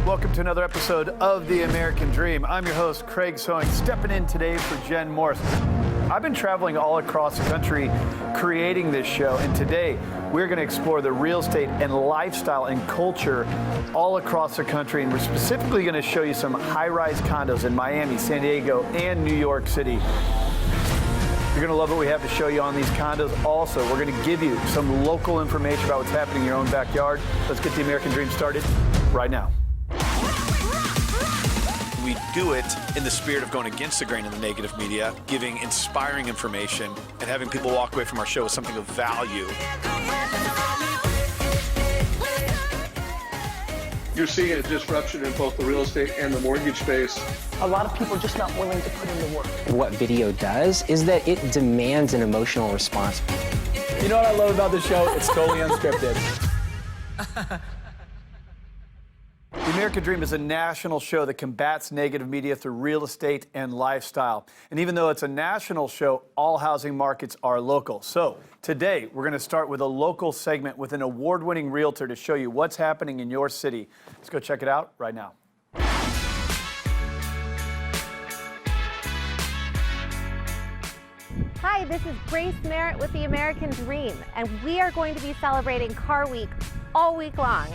Welcome to another episode of The American Dream. I'm your host, Craig Sewing, stepping in today for Jen Morris. I've been traveling all across the country creating this show, and today we're going to explore the real estate and lifestyle and culture all across the country, and we're specifically going to show you some high-rise condos in Miami, San Diego, and New York City. You're going to love what we have to show you on these condos. Also, we're going to give you some local information about what's happening in your own backyard. Let's get the American Dream started right now. We do it in the spirit of going against the grain of the negative media, giving inspiring information, and having people walk away from our show with something of value. You're seeing a disruption in both the real estate and the mortgage space. A lot of people are just not willing to put in the work. What video does is that it demands an emotional response. You know what I love about the show? It's totally unscripted. The American Dream is a national show that combats negative media through real estate and lifestyle. And even though it's a national show, all housing markets are local. So today, we're going to start with a local segment with an award-winning realtor to show you what's happening in your city. Let's go check it out right now. Hi, this is Grace Merritt with The American Dream, and we are going to be celebrating Car Week all week long.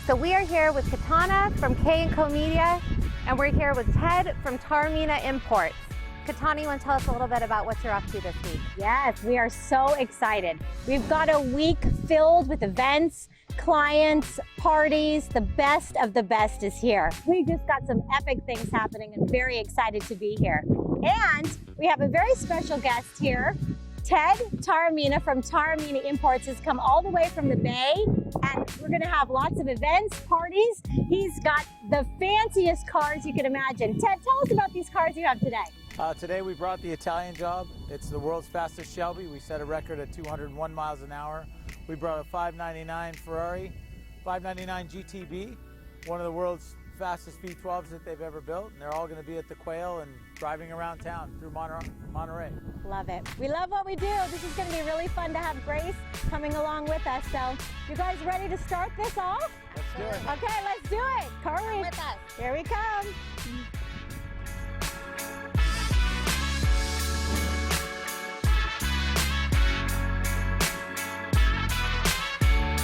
So we are here with Kantana from K&Co Media, and we're here with Ted from Taormina Imports. Kantana, you want to tell us a little bit about what you're up to this week? Yes, we are so excited. We've got a week filled with events, clients, parties. The best of the best is here. We just got some epic things happening and very excited to be here. And we have a very special guest here. Ted Taormina from Taormina Imports has come all the way from the Bay, and we're gonna have lots of events, parties. He's got the fanciest cars you can imagine. Ted, tell us about these cars you have today. Today we brought the Italian job. It's the world's fastest Shelby. We set a record at 201 miles an hour. We brought a 599 Ferrari, 599 GTB, one of the world's fastest V12s that they've ever built, and they're all going to be at the Quail and driving around town through Monterey. Love it. We love what we do. This is going to be really fun to have Grace coming along with us. So, you guys ready to start this off? Let's do it. Okay, let's do it. Car Week. With us. Here we come.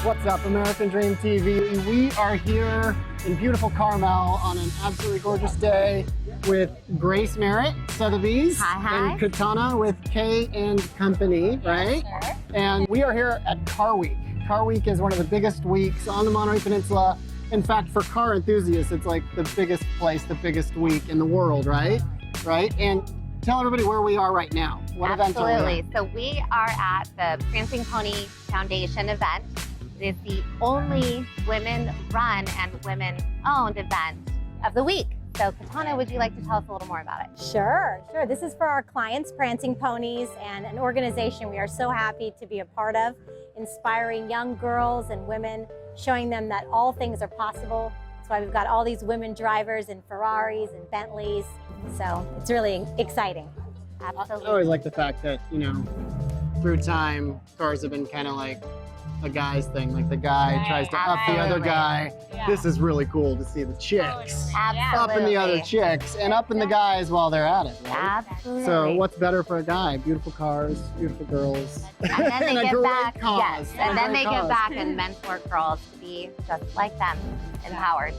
What's up, American Dream TV? We are here in beautiful Carmel on an absolutely gorgeous day with Grace Merritt, Sotheby's, and Kantana with K & Company, right? Sure. And we are here at Car Week. Car Week is one of the biggest weeks on the Monterey Peninsula. In fact, for car enthusiasts, it's like the biggest place, the biggest week in the world, right? Right? And tell everybody where we are right now. What events are we at? Absolutely. So we are at the Prancing Pony Foundation event. It is the only women-run and women-owned event of the week. So, Kantana, would you like to tell us a little more about it? Sure. This is for our clients, Prancing Ponies, and an organization we are so happy to be a part of, inspiring young girls and women, showing them that all things are possible. That's why we've got all these women drivers in Ferraris and Bentleys. So it's really exciting. Absolutely. I always like the fact that, you know, through time, cars have been kind of like a guy's thing. Like the guy tries to up the other guy. Yeah. This is really cool to see the chicks Absolutely. upping the other chicks and upping the guys while they're at it, right? Absolutely. So what's better for a guy? Beautiful cars, beautiful girls, And then they and a get great back, cause. yes, And a and then great they get cause. back and mentor girls to be just like them, empowered.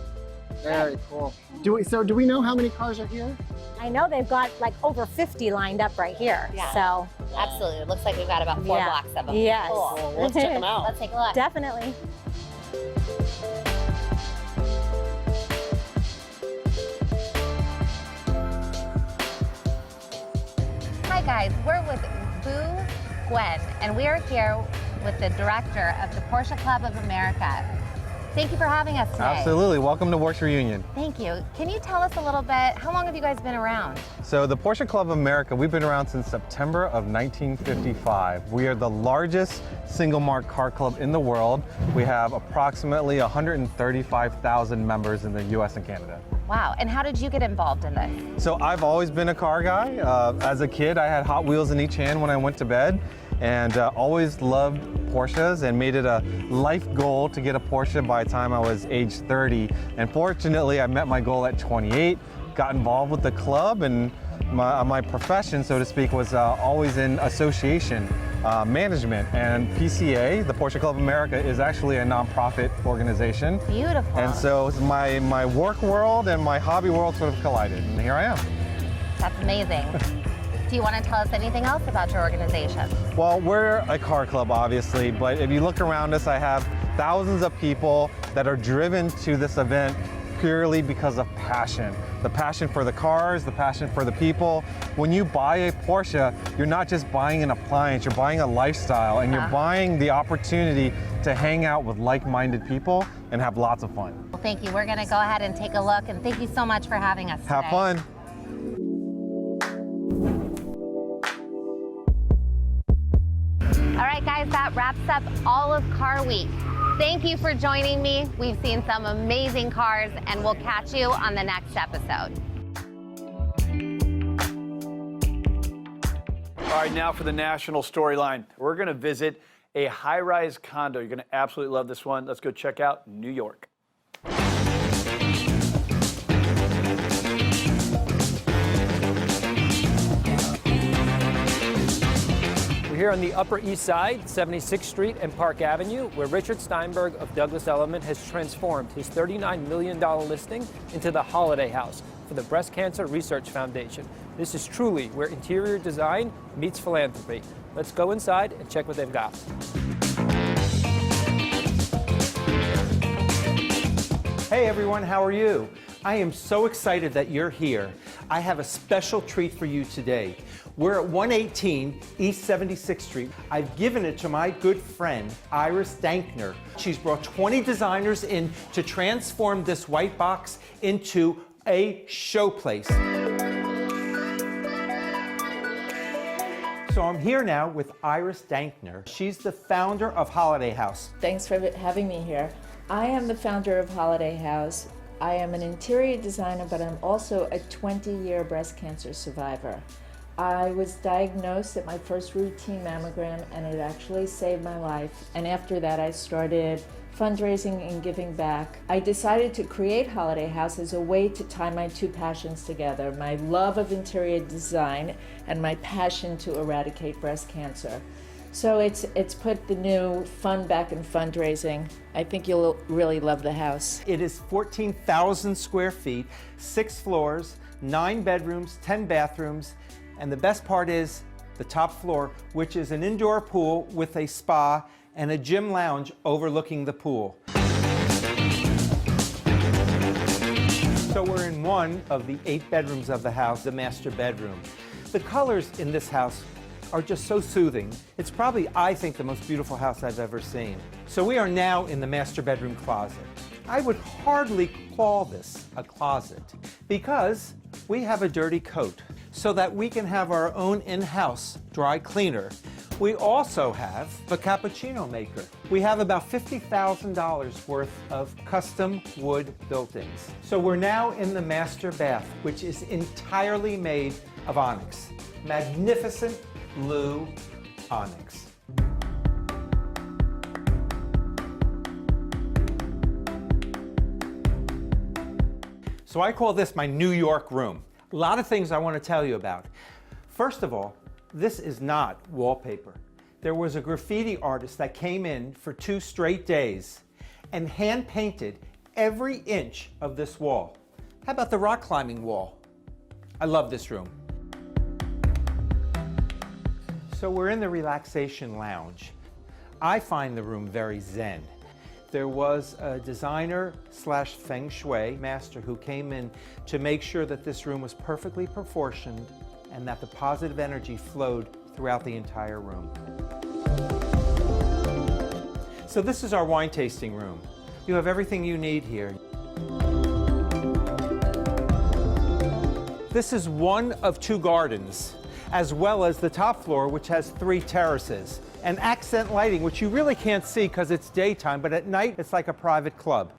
Very cool. Do we know how many cars are here? I know they've got like over 50 lined up right here. Yeah. So Absolutely. It looks like we've got about 4 blocks of them. Yes. Cool. Well, let's check them out. Let's take a look. Definitely. Hi guys, we're with Nguyen, and we are here with the director of the Porsche Club of America. Thank you for having us today. Absolutely. Welcome to Porsche Reunion. Thank you. Can you tell us a little bit, how long have you guys been around? So the Porsche Club of America, we've been around since September of 1955. We are the largest single mark car club in the world. We have approximately 135,000 members in the US and Canada. Wow, and how did you get involved in this? So I've always been a car guy. As a kid, I had Hot Wheels in each hand when I went to bed. and always loved Porsches and made it a life goal to get a Porsche by the time I was age 30. And fortunately, I met my goal at 28, got involved with the club, and my profession, so to speak, was always in association management. And PCA, the Porsche Club of America, is actually a nonprofit organization. Beautiful. And so my work world and my hobby world sort of collided, and here I am. That's amazing. Do you want to tell us anything else about your organization? Well, we're a car club, obviously, but if you look around us, I have thousands of people that are driven to this event purely because of passion. The passion for the cars, the passion for the people. When you buy a Porsche, you're not just buying an appliance, you're buying a lifestyle, and you're buying the opportunity to hang out with like-minded people and have lots of fun. Well, thank you. We're going to go ahead and take a look, and thank you so much for having us today. Have fun. All right, guys, that wraps up all of Car Week. Thank you for joining me. We've seen some amazing cars, and we'll catch you on the next episode. All right, now for the national storyline. We're going to visit a high-rise condo. You're going to absolutely love this one. Let's go check out New York. We're here on the Upper East Side, 76th Street and Park Avenue, where Richard Steinberg of Douglas Elliman has transformed his $39 million listing into the Holiday House for the Breast Cancer Research Foundation. This is truly where interior design meets philanthropy. Let's go inside and check what they've got. Hey everyone, how are you? I am so excited that you're here. I have a special treat for you today. We're at 118 East 76th Street. I've given it to my good friend, Iris Dankner. She's brought 20 designers in to transform this white box into a showplace. So I'm here now with Iris Dankner. She's the founder of Holiday House. Thanks for having me here. I am the founder of Holiday House. I am an interior designer, but I'm also a 20-year breast cancer survivor. I was diagnosed at my first routine mammogram, and it actually saved my life. And after that, I started fundraising and giving back. I decided to create Holiday House as a way to tie my two passions together, my love of interior design and my passion to eradicate breast cancer. So it's put the new fun back in fundraising. I think you'll really love the house. It is 14,000 square feet, 6 floors, 9 bedrooms, 10 bathrooms, and the best part is the top floor, which is an indoor pool with a spa and a gym lounge overlooking the pool. So we're in one of the 8 bedrooms of the house, the master bedroom. The colors in this house are just so soothing. It's probably, I think, the most beautiful house I've ever seen. So we are now in the master bedroom closet. I would hardly call this a closet because we have a dirty coat so that we can have our own in-house dry cleaner. We also have a cappuccino maker. We have about $50,000 worth of custom wood built-ins. So we're now in the master bath, which is entirely made of onyx. Magnificent blue onyx. So I call this my New York room. A lot of things I want to tell you about. First of all, this is not wallpaper. There was a graffiti artist that came in for 2 straight days and hand painted every inch of this wall. How about the rock climbing wall? I love this room. So we're in the relaxation lounge. I find the room very zen. There was a designer slash feng shui master who came in to make sure that this room was perfectly proportioned and that the positive energy flowed throughout the entire room. So this is our wine tasting room. You have everything you need here. This is one of 2 gardens, as well as the top floor, which has 3 terraces. And accent lighting, which you really can't see because it's daytime, but at night it's like a private club.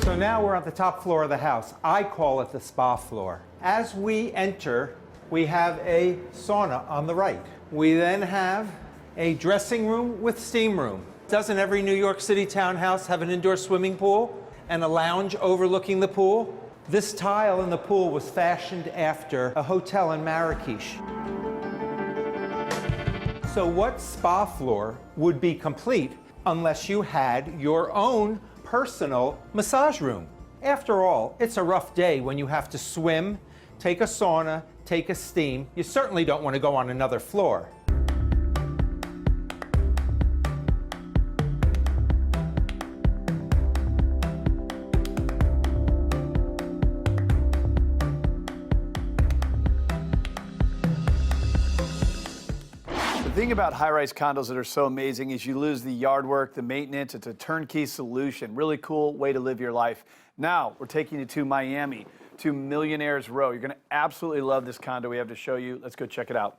So now we're on the top floor of the house. I call it the spa floor. As we enter, we have a sauna on the right. We then have a dressing room with steam room. Doesn't every New York City townhouse have an indoor swimming pool and a lounge overlooking the pool? This tile in the pool was fashioned after a hotel in Marrakesh. So what spa floor would be complete unless you had your own personal massage room? After all, it's a rough day when you have to swim, take a sauna, take a steam. You certainly don't want to go on another floor. The thing about high-rise condos that are so amazing is you lose the yard work, the maintenance. It's a turnkey solution. Really cool way to live your life. Now, we're taking you to Miami, to Millionaires Row. You're going to absolutely love this condo we have to show you. Let's go check it out.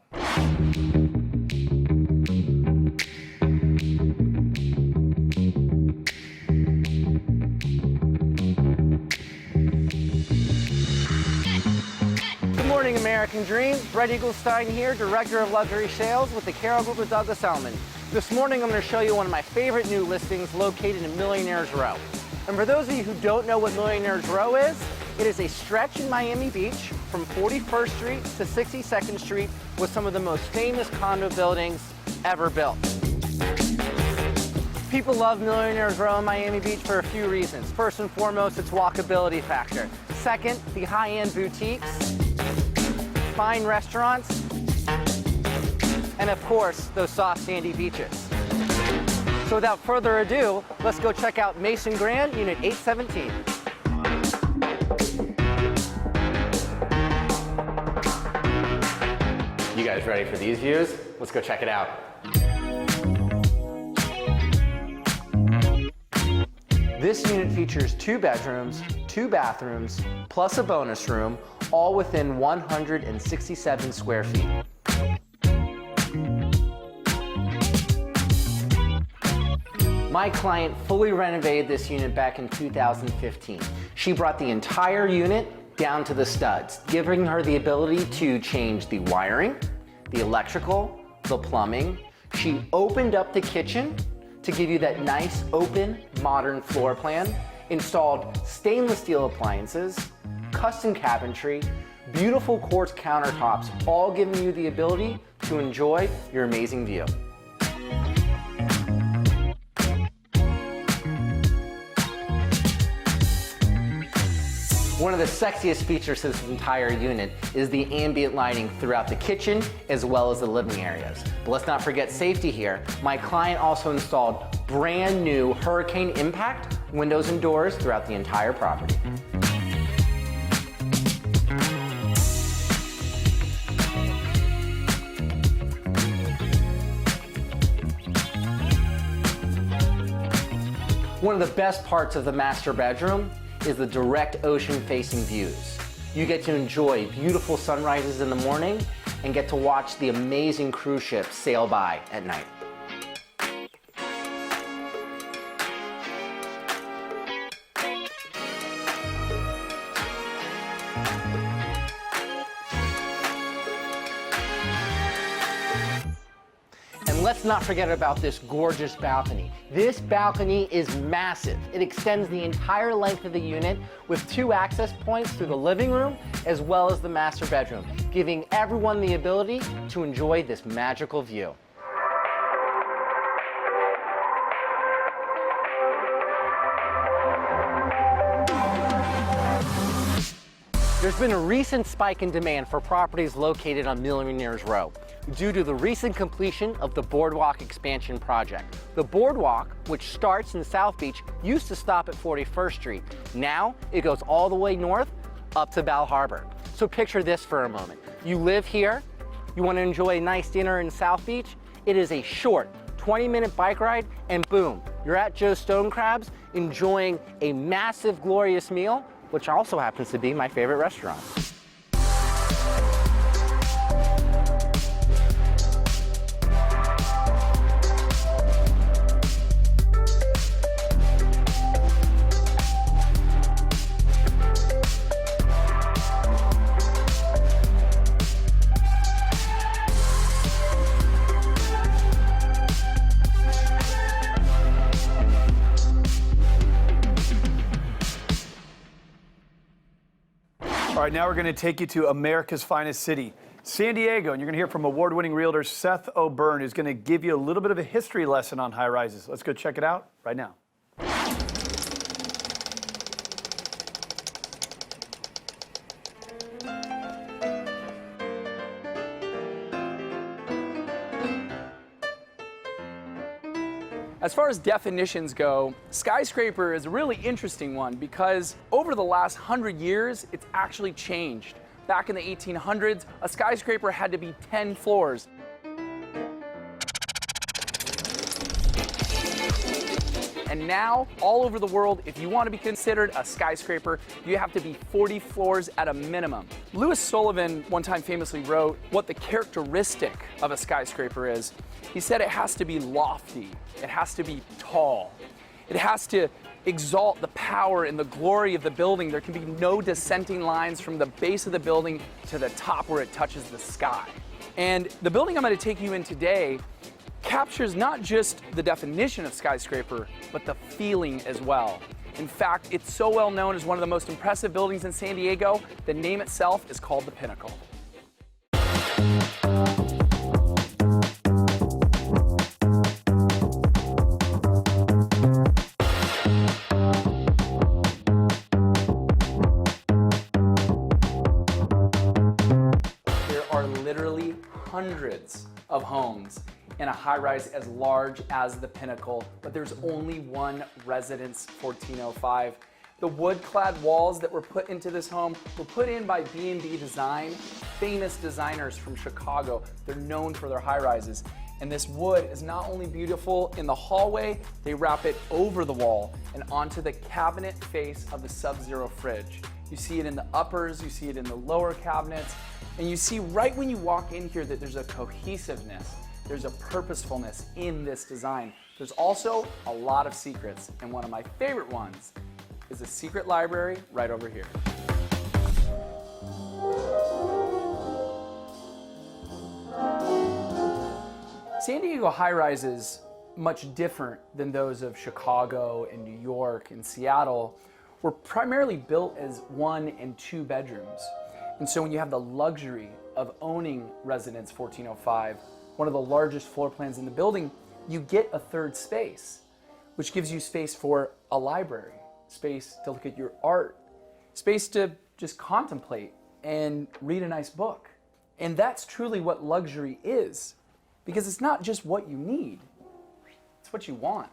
Good morning, American Dream. Brett Eaglstein here, Director of Luxury Sales with the Carroll Group of Douglas Elliman. This morning, I'm going to show you one of my favorite new listings located in Millionaires Row. And for those of you who don't know what Millionaires Row is, it is a stretch in Miami Beach from 41st Street to 62nd Street with some of the most famous condo buildings ever built. People love Millionaires Row in Miami Beach for a few reasons. First and foremost, its walkability factor. Second, the high-end boutiques, fine restaurants, and of course, those soft sandy beaches. So without further ado, let's go check out Mason Grand, Unit 817. You guys ready for these views? Let's go check it out. This unit features 2 bedrooms, 2 bathrooms, plus a bonus room, all within 167 square feet. My client fully renovated this unit back in 2015. She brought the entire unit down to the studs, giving her the ability to change the wiring, the electrical, the plumbing. She opened up the kitchen to give you that nice, open, modern floor plan, installed stainless steel appliances, custom cabinetry, beautiful quartz countertops, all giving you the ability to enjoy your amazing view. One of the sexiest features to this entire unit is the ambient lighting throughout the kitchen as well as the living areas. But let's not forget safety here. My client also installed brand new hurricane impact windows and doors throughout the entire property. One of the best parts of the master bedroom is the direct ocean-facing views. You get to enjoy beautiful sunrises in the morning and get to watch the amazing cruise ships sail by at night. And let's not forget about this gorgeous balcony. This balcony is massive. It extends the entire length of the unit with 2 access points through the living room as well as the master bedroom, giving everyone the ability to enjoy this magical view. There's been a recent spike in demand for properties located on Millionaires Row due to the recent completion of the Boardwalk expansion project. The Boardwalk, which starts in South Beach, used to stop at 41st Street. Now it goes all the way north up to Bal Harbor. So picture this for a moment. You live here, you want to enjoy a nice dinner in South Beach, it is a short 20-minute bike ride and boom, you're at Joe's Stone Crabs enjoying a massive, glorious meal, which also happens to be my favorite restaurant. All right, now we're going to take you to America's finest city, San Diego, and you're going to hear from award-winning realtor Seth O'Byrne, who's going to give you a little bit of a history lesson on high-rises. Let's go check it out right now. As far as definitions go, skyscraper is a really interesting one because over the last 100 years, it's actually changed. Back in the 1800s, a skyscraper had to be 10 floors. And now, all over the world, if you want to be considered a skyscraper, you have to be 40 floors at a minimum. Louis Sullivan one time famously wrote what the characteristic of a skyscraper is. He said it has to be lofty, it has to be tall, it has to exalt the power and the glory of the building. There can be no dissenting lines from the base of the building to the top where it touches the sky. And the building I'm going to take you in today captures not just the definition of skyscraper, but the feeling as well. In fact, it's so well known as one of the most impressive buildings in San Diego, the name itself is called the Pinnacle. There are literally hundreds of homes in a high-rise as large as the Pinnacle, but there's only one residence 1405. The wood-clad walls that were put into this home were put in by B&B Design, famous designers from Chicago. They're known for their high-rises. And this wood is not only beautiful in the hallway, they wrap it over the wall and onto the cabinet face of the Sub-Zero fridge. You see it in the uppers, you see it in the lower cabinets, and you see right when you walk in here that there's a cohesiveness. There's a purposefulness in this design. There's also a lot of secrets, and one of my favorite ones is a secret library right over here. San Diego high-rises, much different than those of Chicago and New York and Seattle, were primarily built as 1 and 2 bedrooms. And so when you have the luxury of owning Residence 1405, one of the largest floor plans in the building, you get a third space, which gives you space for a library, space to look at your art, space to just contemplate and read a nice book. And that's truly what luxury is, because it's not just what you need, it's what you want.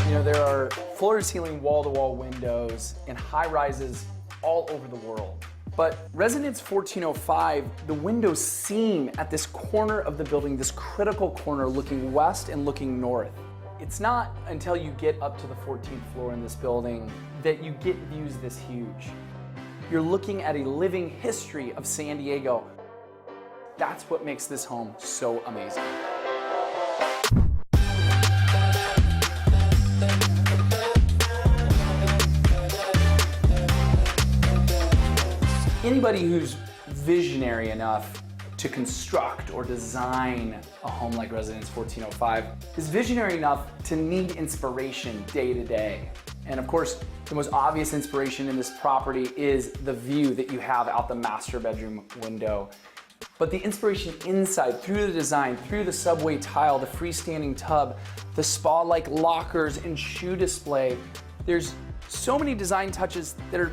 You know, there are floor-to-ceiling, wall-to-wall windows in high-rises all over the world. But Residence 1405, the windows seam at this corner of the building, this critical corner looking west and looking north. It's not until you get up to the 14th floor in this building that you get views this huge. You're looking at a living history of San Diego. That's what makes this home so amazing. Anybody who's visionary enough to construct or design a home like Residence 1405 is visionary enough to need inspiration day to day. And of course, the most obvious inspiration in this property is the view that you have out the master bedroom window. But the inspiration inside, through the design, through the subway tile, the freestanding tub, the spa-like lockers and shoe display, there's so many design touches that are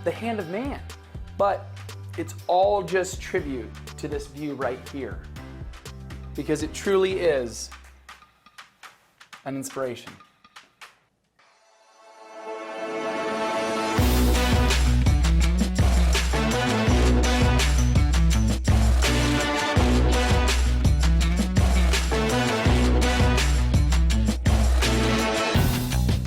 the hand of man. But it's all just tribute to this view right here, because it truly is an inspiration.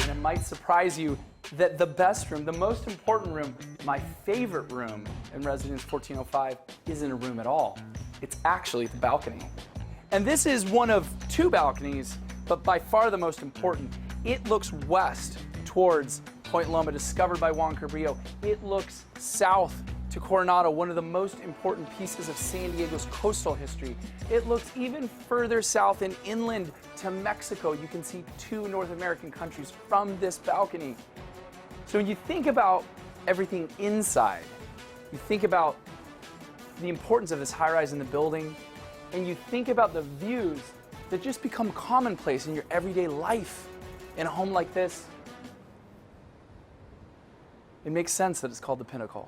And it might surprise you that the best room, the most important room, my favorite room in Residence 1405 isn't a room at all. It's actually the balcony. And this is one of 2 balconies, but by far the most important. It looks west towards Point Loma, discovered by Juan Cabrillo. It looks south to Coronado, one of the most important pieces of San Diego's coastal history. It looks even further south and inland to Mexico. You can see 2 North American countries from this balcony. So when you think about everything inside, you think about the importance of this high-rise in the building, and you think about the views that just become commonplace in your everyday life in a home like this, it makes sense that it's called the Pinnacle.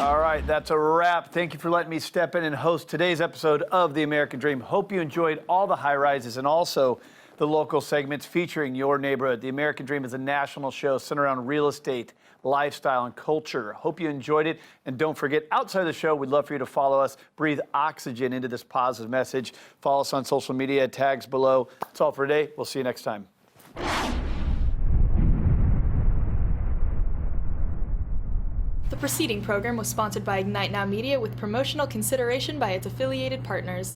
All right, that's a wrap. Thank you for letting me step in and host today's episode of The American Dream. Hope you enjoyed all the high rises and also the local segments featuring your neighborhood. The American Dream is a national show centered around real estate, lifestyle, and culture. Hope you enjoyed it. And don't forget, outside of the show, we'd love for you to follow us, breathe oxygen into this positive message. Follow us on social media, tags below. That's all for today. We'll see you next time. The preceding program was sponsored by Ignite Now Media with promotional consideration by its affiliated partners.